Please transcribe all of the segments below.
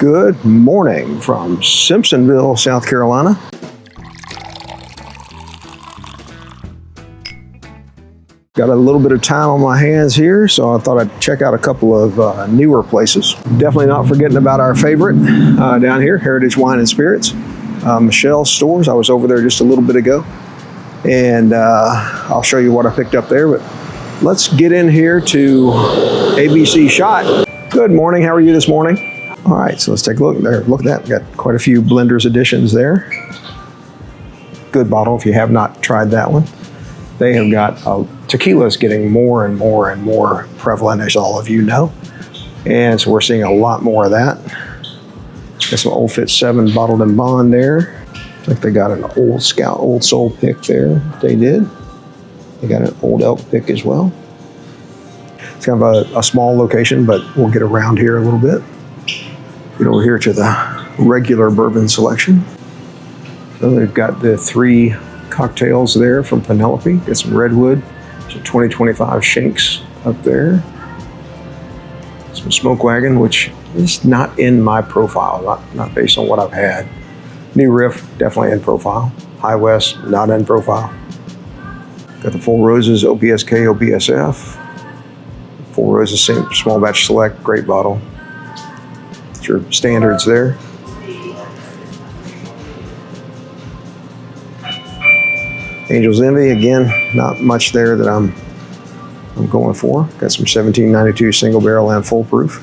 Good morning from Simpsonville, South Carolina. Got a little bit of time on my hands here, so I thought I'd check out a couple of newer places. Definitely not forgetting about our favorite down here, Heritage Wine and Spirits. Michelle's Stores. I was over there just a little bit ago, and I'll show you what I picked up there. But let's get in here to ABC Shot. Good morning. How are you this morning? All right, so let's take a look there. Look at that. We've got quite a few blenders additions there. Good bottle if you have not tried that one. They have got tequila's getting more and more and more prevalent, as all of you know. And so we're seeing a lot more of that. Got some Old Fit 7 bottled in bond there. Looks like they got an Old Scout, Old Soul pick there. They did. They got an Old Elk pick as well. It's kind of a small location, but we'll get around here a little bit. Get over here to the regular bourbon selection. So they've got the 3 cocktails there from Penelope. Got some Redwood, some 2025 Shanks up there. Some Smoke Wagon, which is not in my profile, not based on what I've had. New Riff, definitely in profile. High West, not in profile. Got the Four Roses OPSK, OPSF. Four Roses Small Batch Select, great bottle. That's your standards there. Angel's Envy, again, not much there that I'm going for. Got some 1792 single barrel and full proof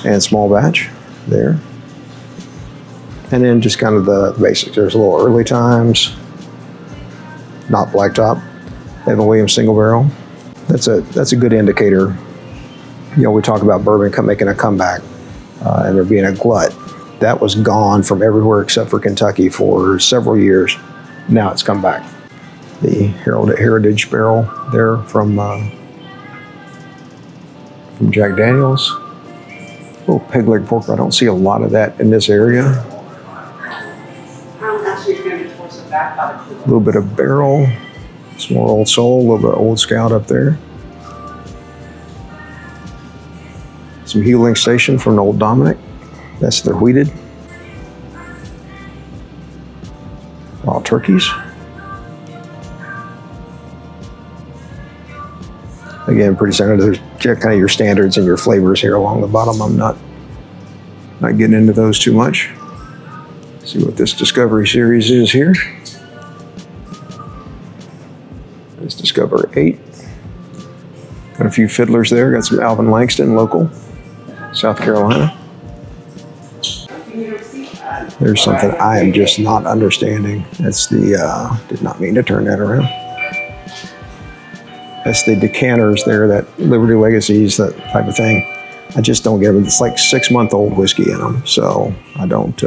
and small batch there. And then just kind of the basics. There's a little Early Times, not blacktop, Evan Williams single barrel. That's a good indicator. You know, we talk about bourbon making a comeback and there being a glut. That was gone from everywhere except for Kentucky for several years. Now it's come back. The Heritage barrel there from Jack Daniels. Oh, pig leg pork. I don't see a lot of that in this area. A little bit of barrel. Some more Old Soul, a little bit of Old Scout up there. Some Healing Station from Old Dominic. That's their wheated. Wild Turkeys. Again, pretty standard. There's kind of your standards and your flavors here along the bottom. I'm not getting into those too much. Let's see what this Discovery series is here. It's Discover 8. Got a few fiddlers there. Got some Alvin Langston, local, South Carolina. There's something I am just not understanding. That's the, did not mean to turn that around. That's the decanters there, that Liberty Legacies, that type of thing. I just don't get them. It's like 6-month-old whiskey in them, so I don't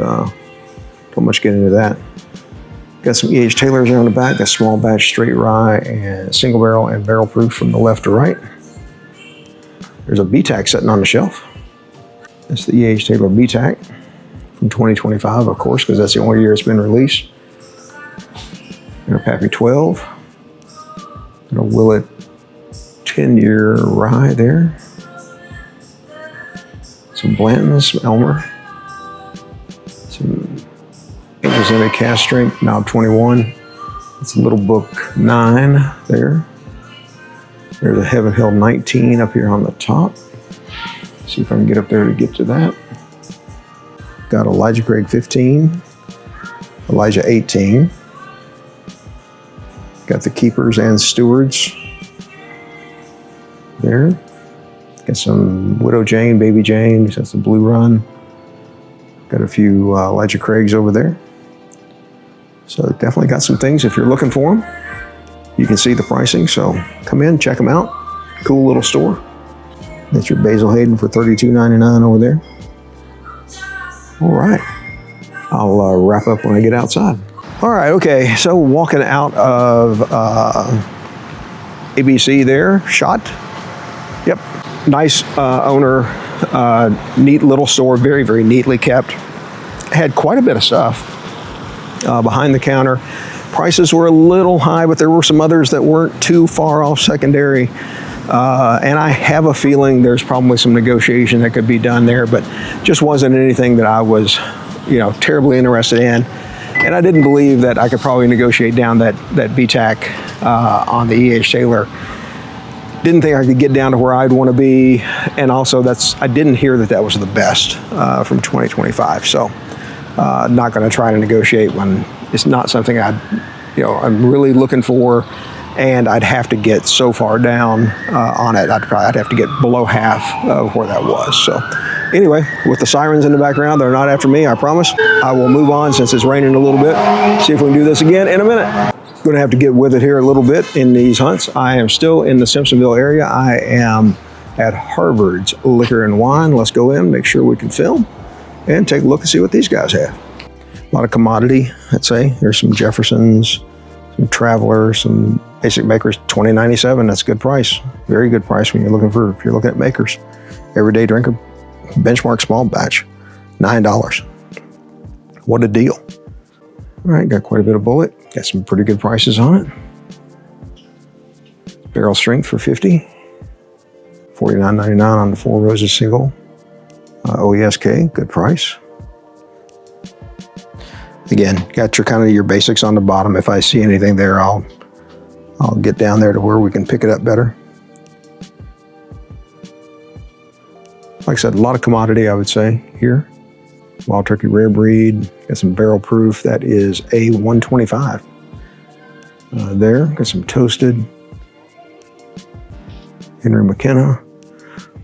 much get into that. Got some E.H. Taylors there on the back, a small batch straight rye and single barrel and barrel proof from the left to right. There's a BTAC sitting on the shelf. That's the E.H. Taylor BTAC from 2025, of course, because that's the only year it's been released. And a Pappy 12. And a Willet 10-year rye there. Some Blanton, some Elmer. Some Angel's Envy Cask Strength, Knob 21. It's a Little Book 9 there. There's a Heaven Hill 19 up here on the top. See if I can get up there to get to that. Got Elijah Craig 15. Elijah 18. Got the Keepers and Stewards there. Got some Widow Jane, Baby Jane. That's the Blue Run. Got a few Elijah Craigs over there. So definitely got some things if you're looking for them. You can see the pricing, so come in, check them out. Cool little store. That's your Basil Hayden for $32.99 over there. All right. I'll wrap up when I get outside. All right, okay, so walking out of ABC there, Shot. Yep, nice owner, neat little store, very, very neatly kept. Had quite a bit of stuff behind the counter. Prices were a little high, but there were some others that weren't too far off secondary And I have a feeling there's probably some negotiation that could be done there, but just wasn't anything that I was, terribly interested in. And I didn't believe that I could probably negotiate down that BTAC on the E.H. Taylor. Didn't think I could get down to where I'd want to be, and also I didn't hear that was the best from 2025. So not going to try to negotiate when it's not something I'm really looking for, and I'd have to get so far down on it. I'd have to get below half of where that was. So anyway, with the sirens in the background, they're not after me, I promise. I will move on since it's raining a little bit. See if we can do this again in a minute. Going to have to get with it here a little bit in these hunts. I am still in the Simpsonville area. I am at Harvard's Liquor and Wine. Let's go in, make sure we can film, and take a look and see what these guys have. A lot of commodity, I'd say. There's some Jeffersons, some Traveler, some Basic Makers. $20.97. That's a good price. Very good price when if you're looking at makers. Everyday drinker, benchmark small batch, $9. What a deal. All right, got quite a bit of bullet. Got some pretty good prices on it. Barrel strength for $50. $49.99 on the Four Roses single. OESK, good price. Again, got your basics on the bottom. If I see anything there, I'll get down there to where we can pick it up better. Like I said, a lot of commodity, I would say, here. Wild Turkey Rare Breed, got some barrel proof, that is a 125. There, got some toasted Henry McKenna,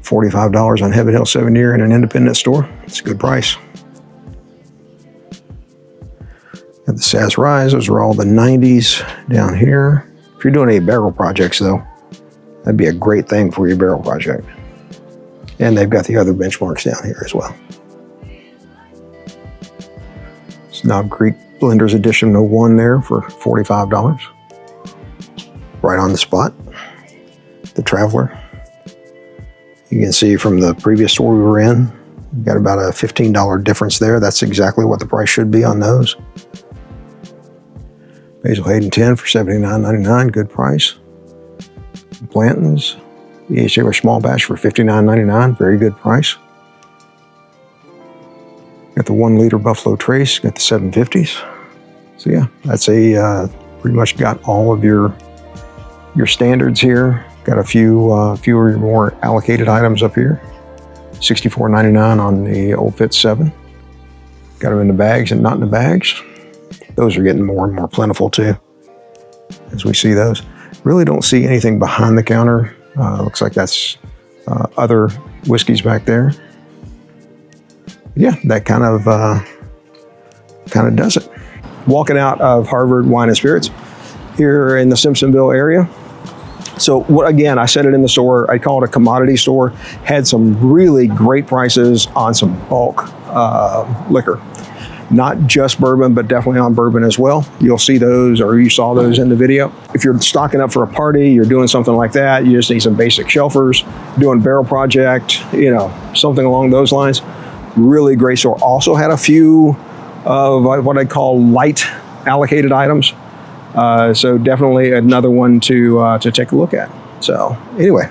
$45 on Heaven Hill 7-year in an independent store. It's a good price. Got the Sass Rise, those are all the 90s down here. If you're doing any barrel projects though, that'd be a great thing for your barrel project. And they've got the other benchmarks down here as well. Knob Creek Blenders Edition 01 there for $45. Right on the spot. The Traveler. You can see from the previous store we were in, we got about a $15 difference there. That's exactly what the price should be on those. Basil Hayden 10 for $79.99, good price. Blantons, E.H. Taylor small batch for $59.99, very good price. Got the 1 liter Buffalo Trace, got the 750s. So yeah, that's pretty much got all of your standards here. Got a fewer more allocated items up here. $64.99 on the Old Fit 7. Got them in the bags and not in the bags. Those are getting more and more plentiful too, as we see those. Really don't see anything behind the counter. Looks like that's other whiskeys back there. Yeah, that kind of does it. Walking out of Harvard Wine and Spirits here in the Simpsonville area. So again, I said it in the store, I call it a commodity store, had some really great prices on some bulk liquor. Not just bourbon, but definitely on bourbon as well. You'll see those, or you saw those in the video. If you're stocking up for a party, you're doing something like that, you just need some basic shelfers, doing barrel project, something along those lines. Really great store. Also had a few of what I call light allocated items. So definitely another one to take a look at. So anyway,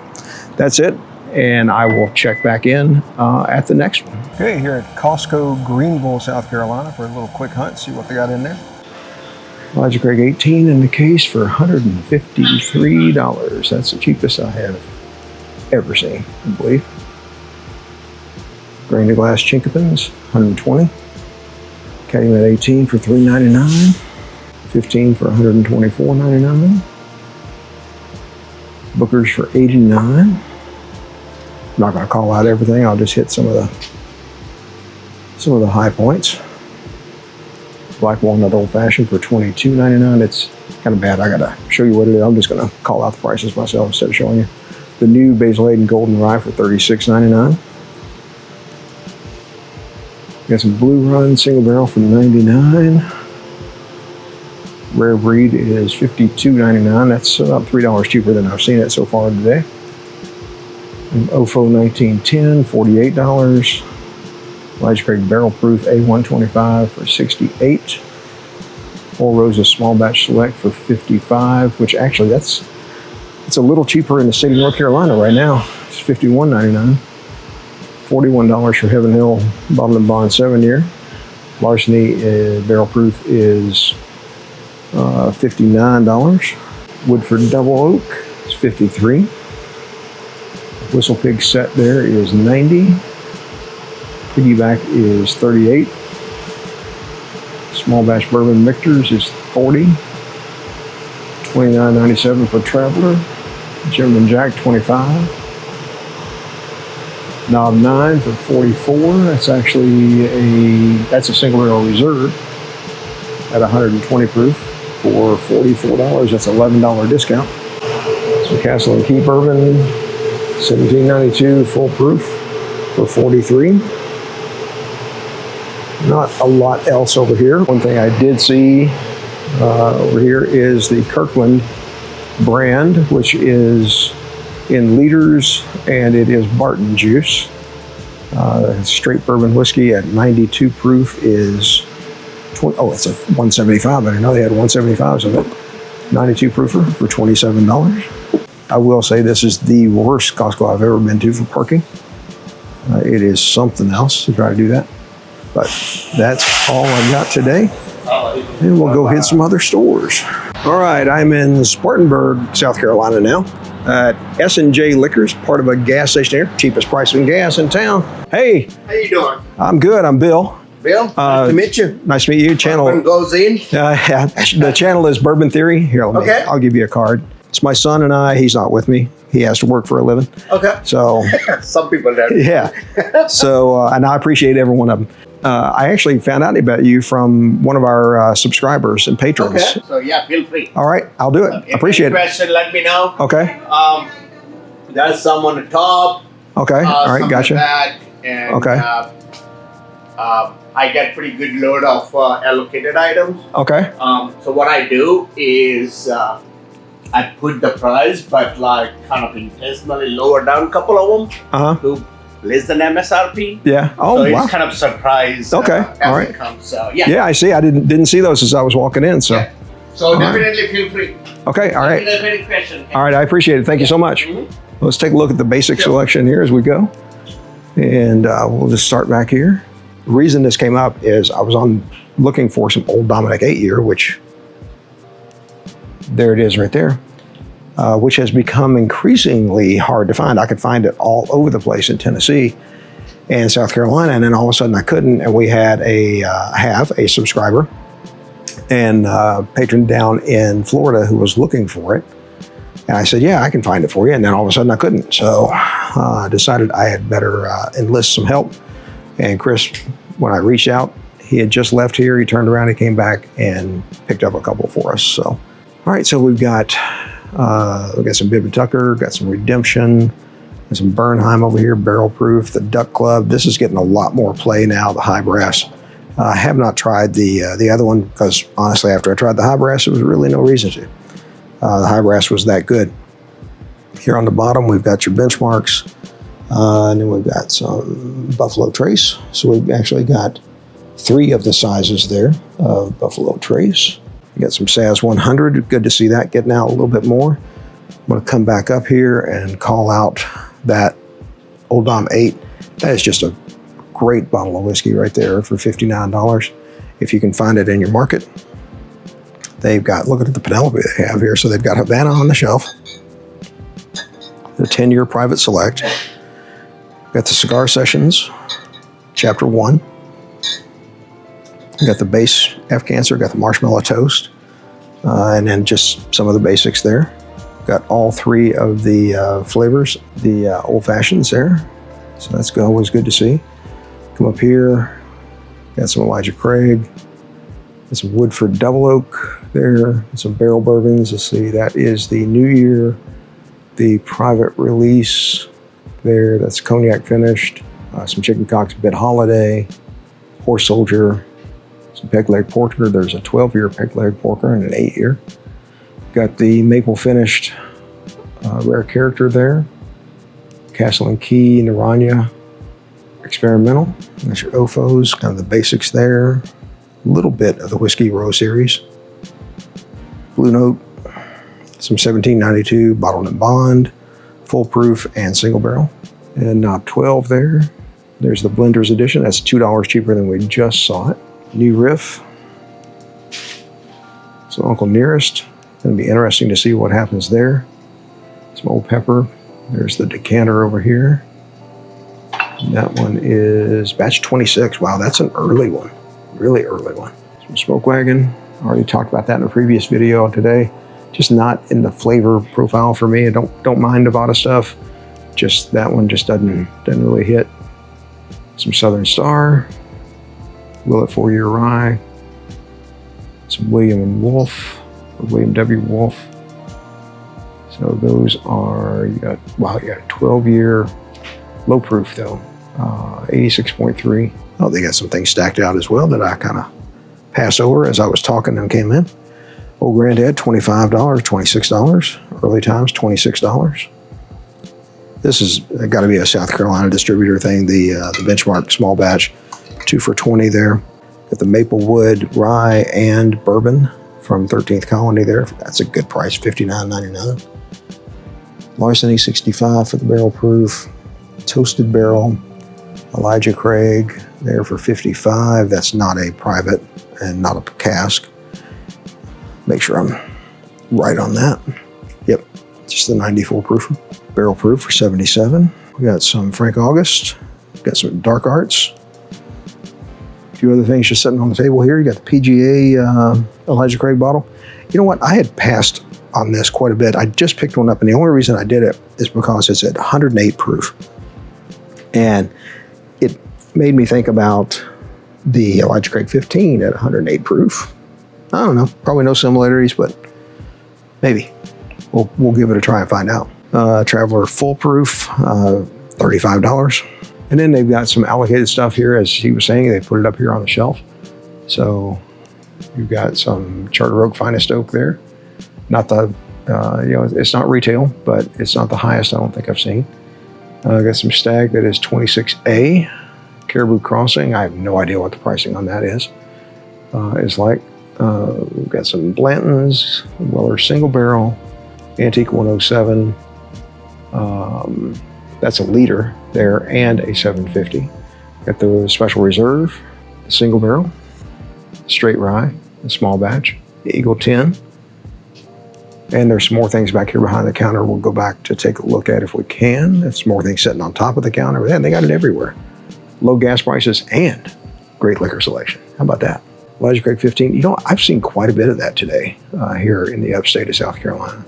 that's it. And I will check back in at the next one. Okay, here at Costco, Greenville, South Carolina for a little quick hunt, see what they got in there. Elijah Craig 18 in the case for $153. That's the cheapest I have ever seen, I believe. Grain to glass Chinkopins, $120. Calumet 18 for $3.99. 15 for $124.99. Booker's for $89. I'm not going to call out everything. I'll just hit some of the high points. Black Walnut Old Fashioned for $22.99. It's kind of bad. I got to show you what it is. I'm just going to call out the prices myself instead of showing you. The new Basil Hayden Golden Rye for $36.99. Got some Blue Run single barrel for $99. Rare Breed is $52.99. That's about $3 cheaper than I've seen it so far today. And Ofo 1910, $48. Elijah Craig Barrel Proof A125 for $68. Four Roses Small Batch Select for $55, which actually it's It's a little cheaper in the state of North Carolina right now. It's $51.99. $41 for Heaven Hill Bottled and Bond 7-year. Larceny barrel proof is $59. Woodford Double Oak is $53. Whistle Pig set there is $90. Piggyback is $38. Small batch bourbon mixers is $40. $29.97 for Traveler. Gentleman Jack $25. Knob 9 for $44. That's actually a single barrel reserve at 120 proof for $44. That's $11 discount. So Castle and Key bourbon, $17.92 full proof for $43. Not a lot else over here. One thing I did see over here is the Kirkland brand, which is in liters, and it is Barton juice. Straight bourbon whiskey at 92 proof is it's a 175. I didn't know they had 175s of it. 92 proofer for $27. I will say this is the worst Costco I've ever been to for parking. It is something else to try to do that. But that's all I've got today. And we'll go hit some other stores. All right, I'm in Spartanburg, South Carolina now at S&J Liquors, part of a gas station here. Cheapest price in gas in town. Hey. How you doing? I'm good. I'm Bill. Bill, nice to meet you. Nice to meet you. Channel Bourbon goes in. Yeah, the channel is Bourbon Theory. Here, I'll give you a card. It's my son and I. He's not with me. He has to work for a living. Okay. So some people don't. Yeah. So and I appreciate every one of them. I actually found out about you from one of our subscribers and patrons. Okay. So yeah, feel free. All right, I'll do it. Appreciate it. Question, let me know. Okay. There's some on the top. Okay. All right. Gotcha. Back, and, okay. I get pretty good load of allocated items. Okay. So what I do is I put the price, but like kind of intentionally lower down a couple of them to less than MSRP. Yeah. Oh, so wow. it's kind of surprise. Okay. All right. It comes. So yeah. Yeah, I see. I didn't see those as I was walking in. So. Yeah. So definitely feel free. Okay. All right. If any question. All right. I appreciate it. Thank you so much. Let's take a look at the basic selection here as we go, and we'll just start back here. The reason this came up is I was looking for some Old Dominick 8-year, which there it is right there, which has become increasingly hard to find. I could find it all over the place in Tennessee and South Carolina, and then all of a sudden I couldn't. And we had a subscriber and patron down in Florida who was looking for it. And I said, yeah, I can find it for you. And then all of a sudden I couldn't. So I decided I had better enlist some help. And Chris, when I reached out, he had just left here. He turned around, he came back and picked up a couple for us. So, all right, so we've got some Bibb & Tucker, got some Redemption, and some Bernheim over here, Barrel Proof, the Duck Club. This is getting a lot more play now, the High Brass. I have not tried the other one because honestly, after I tried the High Brass, there was really no reason to. The High Brass was that good. Here on the bottom, we've got your benchmarks. And then we've got some Buffalo Trace. So we've actually got 3 of the sizes there of Buffalo Trace. We got some SAS 100. Good to see that getting out a little bit more. I'm going to come back up here and call out that Old Dom 8. That is just a great bottle of whiskey right there for $59. If you can find it in your market. They've got, look at the Penelope they have here. So they've got Havana on the shelf. The 10-year private select. Got the Cigar Sessions, Chapter 1. Got the base F Cancer, got the Marshmallow Toast, and then just some of the basics there. Got all 3 of the flavors, the Old Fashions there. So that's always good to see. Come up here, got some Elijah Craig, got some Woodford Double Oak there, some barrel bourbons. Let's see, that is the New Year, the private release. There, that's cognac finished, some chicken cocks, bit holiday, horse soldier, some peg leg porter. There's a 12-year peg leg porter and an 8-year. Got the maple finished rare character there. Castle and Key, Naranja, experimental. That's your OFOs, kind of the basics there. A little bit of the Whiskey Row series. Blue Note, Some 1792 bottled and bond, full proof and single barrel. And knob 12 there. There's the Blender's Edition. That's $2 cheaper than we just saw it. New riff. So Uncle Nearest. Gonna be interesting to see what happens there. Some Old Pepper. There's the decanter over here. And that one is batch 26. Wow, that's an early one. Really early one. Some Smoke Wagon. Already talked about that in a previous video today. Just not in the flavor profile for me. I don't mind Nevada stuff. Just that one just doesn't really hit. Some Southern Star. Willet 4-year rye. Some William and Wolf, or William W. Wolf. So those are, you got a 12-year low proof though, 86.3. Oh, they got some things stacked out as well that I kind of passed over as I was talking and came in. Old Granddad, $25, $26. Early Times, $26. This has got to be a South Carolina distributor thing, the Benchmark small batch, 2 for $20 there. Got the Maplewood Rye and Bourbon from 13th Colony there. That's a good price, $59.99. Larceny 65 for the barrel proof. Toasted Barrel, Elijah Craig there for $55. That's not a private and not a cask. Make sure I'm right on that. Yep, just the 94 proof, barrel proof for $77. We got some Frank August. Got some Dark Arts. A few other things just sitting on the table here. You got the PGA Elijah Craig bottle. You know what? I had passed on this quite a bit. I just picked one up, and the only reason I did it is because it's at 108 proof. And it made me think about the Elijah Craig 15 at 108 proof. I don't know, probably no similarities, but maybe. We'll give it a try and find out. Traveler Full Proof, $35. And then they've got some allocated stuff here, as he was saying, they put it up here on the shelf. So you've got some Charter Oak Finest Oak there. Not the, it's not retail, but it's not the highest I don't think I've seen. Got some Stagg that is 26A. Caribou Crossing, I have no idea what the pricing on that is. We've got some Blantons, Weller Single Barrel, Antique 107. That's a liter there and a 750. Got the Special Reserve, the Single Barrel, Straight Rye, the small batch, the Eagle 10. And there's some more things back here behind the counter we'll go back to take a look at if we can. There's more things sitting on top of the counter. And they got it everywhere. Low gas prices and great liquor selection. How about that? Elijah Craig 15. You know, I've seen quite a bit of that today here in the upstate of South Carolina.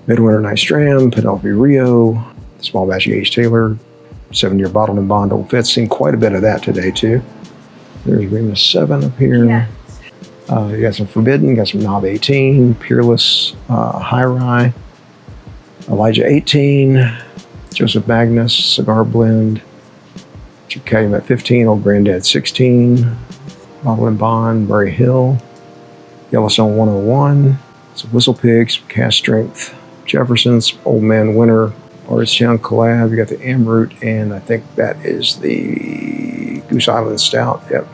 Midwinter Nice Dram, Penelope Rio, small batch H. Taylor, 7-year bottled and bond Old Fitz. Seen quite a bit of that today too. There's Remus 7 up here. Yeah. You got some Forbidden, got some Knob 18, Peerless High Rye, Elijah 18, Joseph Magnus Cigar Blend, Calumet 15, Old Granddad 16, Bottle and Bond, Murray Hill, Yellowstone 101, some Whistle Pigs, Cast Strength, Jefferson's, Old Man Winter, Bardstown Collab. You got the Amroot, and I think that is the Goose Island Stout. Yep.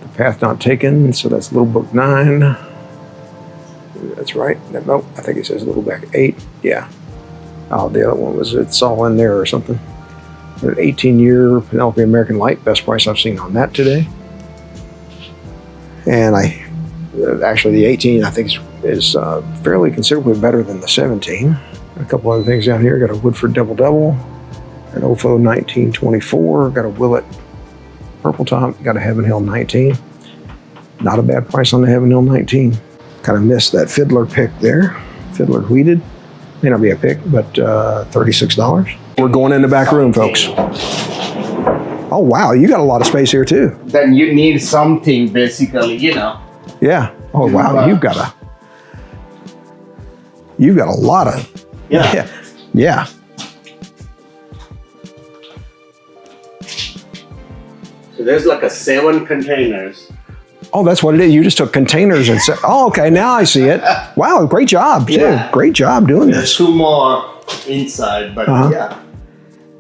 The Path Not Taken, so that's Little Book 9. That's right. Nope, I think it says Little Back 8. Yeah. Oh, the other one was It's All in There or something. An 18-year Penelope American Light, best price I've seen on that today. And actually the 18 I think is fairly considerably better than the 17. A couple other things down here. Got a Woodford Double Double, an Ofo 1924. Got a Willet Purple Top. Got a Heaven Hill 19. Not a bad price on the Heaven Hill 19. Kind of missed that Fiddler pick there. Fiddler Wheated. May not be a pick, but $36. We're going in the back room, folks. Oh, wow. You got a lot of space here, too. Then you need something, basically, you know. Yeah. Oh, wow. You've got a lot of... Yeah. Yeah. So there's like 7 containers. Oh, that's what it is. You just took containers and said, oh, okay, now I see it. Wow, great job, too. Yeah. Great job doing There's this. 2 more inside, but yeah.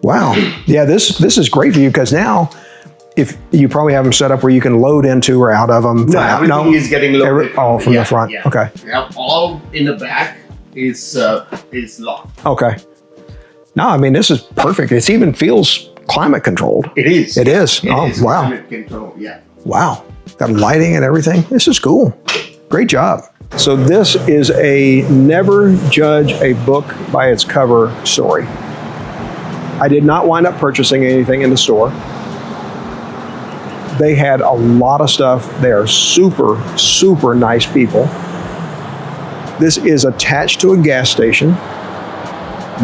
Wow. Yeah, this is great for you because now, if you probably have them set up where you can load into or out of them. No, everything is getting loaded. From the front. Yeah. Okay. We have all in the back. is locked. Okay. No, I mean, this is perfect. It even feels climate controlled. It is. It is. It Oh, is wow. climate control, yeah. Wow. Got lighting and everything. This is cool. Great job. So this is a never judge a book by its cover story. I did not wind up purchasing anything in the store. They had a lot of stuff. They are super, super nice people. This is attached to a gas station.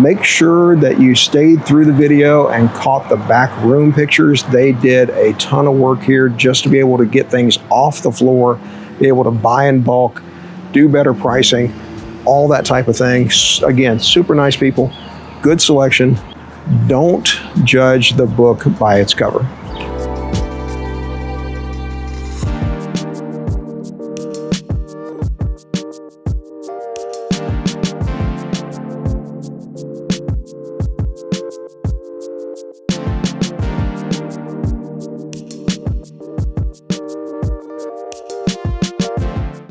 Make sure that you stayed through the video and caught the back room pictures. They did a ton of work here just to be able to get things off the floor, be able to buy in bulk, do better pricing, all that type of thing. Again, super nice people, good selection. Don't judge the book by its cover.